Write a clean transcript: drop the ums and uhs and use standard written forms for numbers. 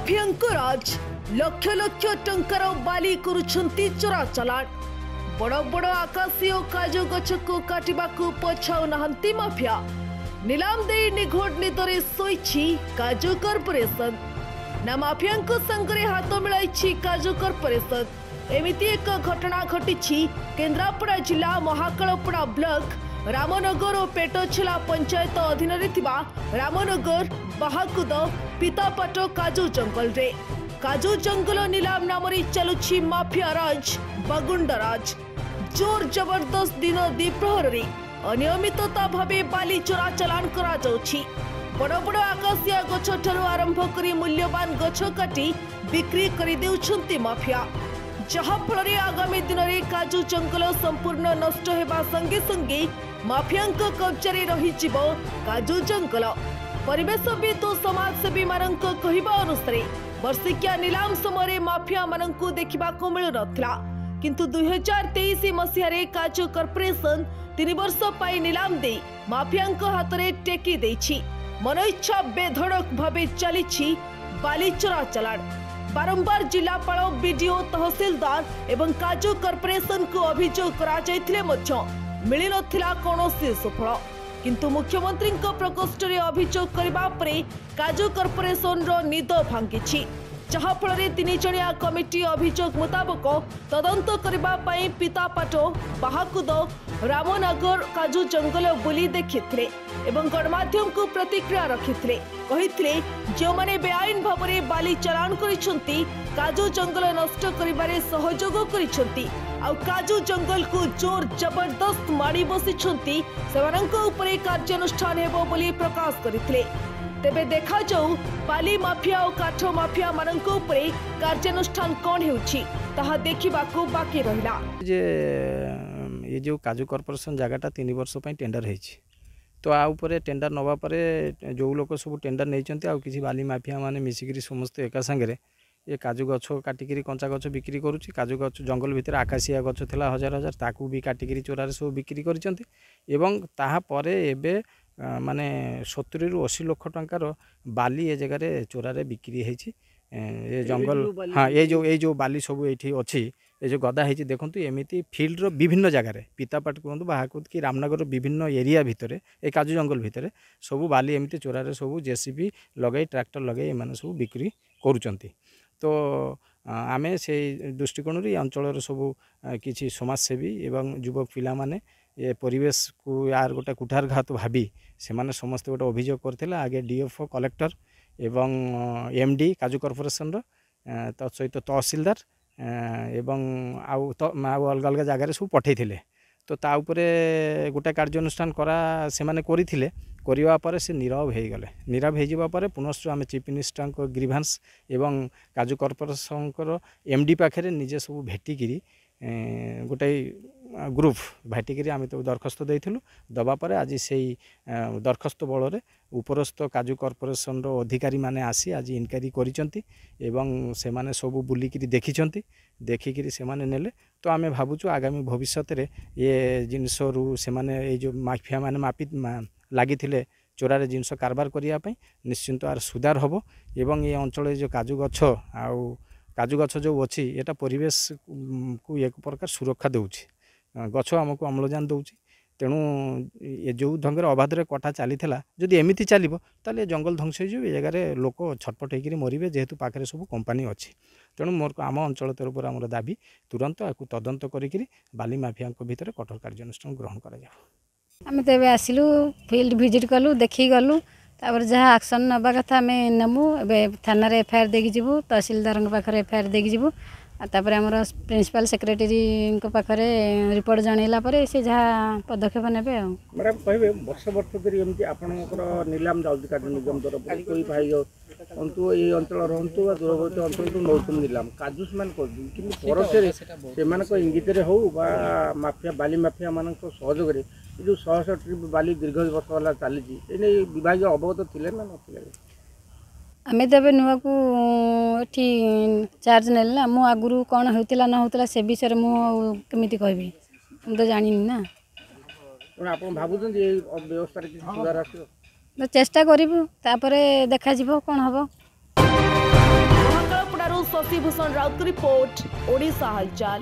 ମାଫିଆଙ୍କ ରାଜ ଲକ୍ଷ ଲକ୍ଷ ଟଙ୍କାର ବାଲି କରୁଛନ୍ତି ଚୋରା ଚାଲାଣ। ବଡ଼ ବଡ଼ ଆକାଶୀ ଓ କାଜୁ ଗଛକୁ କାଟିବାକୁ ପଛାଉ ନାହାନ୍ତି ମାଫିଆ। ନିଲାମ ଦେଇ ନିଘୋଡ଼ ନିଦରେ ଶୋଇଛି କାଜୁ କର୍ପୋରେସନ। ନା ମାଫିଆଙ୍କ ସାଙ୍ଗରେ ହାତ ମିଳାଇଛି କାଜୁ କର୍ପୋରେସନ। ଏମିତି ଏକ ଘଟଣା ଘଟିଛି କେନ୍ଦ୍ରାପଡ଼ା ଜିଲ୍ଲା ମହାକାଳପଡ଼ା ବ୍ଲକ रामनगर और पेटछेला पंचायत अधीन रामनगर बाहाकुद पितापाट काजू जंगल रे काजू जंगल नीलाम नाम चलुछि माफिया राज बागुंडाराज। जोर जबरदस्त दिन द्विप्रहर रे अनियमितता भावे बाली चोरा चलाण करा जाउछि। बड़ बड़ आकाशिया गछ ठारू आरंभ करी मूल्यवान गछ काटी बिक्री करि देउछन्ति माफिया, जहा फल आगामी दिन में काजू जंगल संपूर्ण नष्ट होगा संगे संगे माफियांक कब्जारे रहिजिब काजू जंगल। परिवेशविद और समाजसेवी मानक कहवा अनुसार वर्षिकिया नीलाम समय माफिया मानक देखा मिलु नथिला, किंतु 2023 मसीह काजू कॉर्पोरेशन 3 वर्ष पाई नीलाम दे माफियांक हाथ में टेकी देछि। मन इच्छा बेधड़क भावे चली बाली चोरा चलाण। बारंबार जिलापाल बीडीओ तहसीलदार एवं काजू कॉर्पोरेशन को अभियोग मिल नथिला कौनसी सुफल, किंतु मुख्यमंत्री प्रकोष्ठ में अभियोग करबा परे काजू कॉर्पोरेशन रो निद भांगी, जहा फल 3 जणिया कमिटी अभियोग मुताबक तदंत करबा पई पितापाट बाहाकुद रामनगर काजू जंगल बुली देखिथिले एवं गणमाध्यम को प्रतिक्रिया रखिथिले। कहिथिले जो माने बेआईन भाव में बाली चलाण करिसंती काजू जंगल नष्ट करिबारे सहयोग करिसंती आउ काजू जंगल को जोर जबरदस्त माड़ी बसिछंती सेमानंक उपरे कार्यानुष्ठान हेबो बोली प्रकाश करिथिले। तेबे देखा जाऊ बाली माफिया और काठ माफिया मानक उपरे कार्यानुष्ठान कौन हेउछि ताहा देखिबाकू बाकी रहिला। जे ये जो काजू कॉर्पोरेशन जगहटा 3 वर्ष पई टेंडर हेछि, तो आ ऊपर टेंडर नवा परे जो लोक सब टेंडर नहीं आ किसी बाली माफिया माने मिसिकरी समस्त एका संगे ये काजू गछ काटिकी कंचा गछ बिक्री करुच्ची। काजू गछ जंगल भितर आकाशिया गछ थिला हजार हजार ताकू भी काटिकी चोरारे सब बिक्री करिसंती एवं ताहा परे एबे माने 70 ରୁ 80 लाख टंकार बाली ए जगह चोरारे बिक्री हेछि। ये जंगल हाँ ये जो बाली सब ये अच्छी ये जो गदा है देखो एमती फिल्ड रो विभिन्न जगार पितापाट कहतु बाहाकुद कि रामनगर विभिन्न एरिया भितर ए काजू जंगल भितर सब बाली एमती चोरारे सब जेसीबी लगे ट्रैक्टर लगे एम सब बिक्री करुँच। तो आमे से दृष्टिकोण अंचल सब किसी समाजसेवी एवं युवक पिला माने ये परिवेश को यार गोटे कुठारघात भावी से माने समस्त गोटे अभियोग करथिला आगे डीएफओ कलेक्टर एवं एमडी काजू कॉर्पोरेशन सहित तहसीलदार एवं आउ अलग अलग जगार सब पठे तो ता उपरे गोटे कार्यानुष्ठान करा से माने करिथिले करिवा परे से नीरव हो गले। नीरव हो जावा परे पुनश्च आम चीफ मिनिस्टर को ग्रीभांस एवं काजू कॉर्पोरेशन एमडी पाखे निजे सब भेटिकी गोटे ग्रुप भेटिकी आम तो दरखास्त देइथिलु दबा परे आज से दरखास्त बल उपरस्थ काजू कॉर्पोरेशन रो अधिकारी माने आसी आज इनक्वारी करिसंती एवं से माने सब बुलिकी देखिकी से माने नेले। तो आमे भाबुचु आगामी भविष्य रे ये जिनस रु से माने ये जो माफिया माने मापी लगी चोरारे जिनस कारबार करने निश्चिंत आर सुधार हम एवं ये अंचल जो काजू गछ आउ काजू गछ जो अच्छी यहाँ परिवेश को एक प्रकार सुरक्षा दूची गछ आमको अम्लजान दूची। तेणु ये जो ढंग अबाधे कटा चली जदि एमती चलो ताले जंगल ध्वंस हो जगार लोक छटपट होकर मरवे जेहेतु पाखे सब कंपानी अच्छी। तेणु मोर आम अंचल तरफ आम दाबी तुरंत आपको तदंत करी बाली माफिया भितर कठोर कार्यानुष्ठान ग्रहण करा। आम तो आसिलु फिल्ड विजिट कलु देखी गलु तापर जहाँ एक्शन नवा कथा आम नमु ए थाना एफआईआर देकी जीवु तहसीलदार पाखे एफआईआर देकी जीवु तापर आमर प्रिंसिपल सेक्रेटरी पाखे रिपोर्ट जनइला परे से जहाँ पदक्षेप नेबे। मैडम कहबे वर्ष वर्ष धरी एमती आपनकर नीलाम जाउती काजू निगम तरफ कोई भाई अंतु ये अंचल रहतु दूरवर्ती अंचल तो नौतुन नीलाम काजू से कि परसे से इंगित हो माफिया बाली माफिया मान सहयोग जो 100 ट्रिप बाली दीर्घ वर्ष वाला चली विभाग अवगत थे ना ना आमे तो नुआ को चार्ज नेल ना मु आगुरी कौन होता ना होता से विषय मुझे कहबी तो जानी ना आप भावुँ व्यवस्था सुधार तो चेष्टा करूँ देखा कौन हम। शशिभूषण राउत रिपोर्ट ओडिशा हलचल।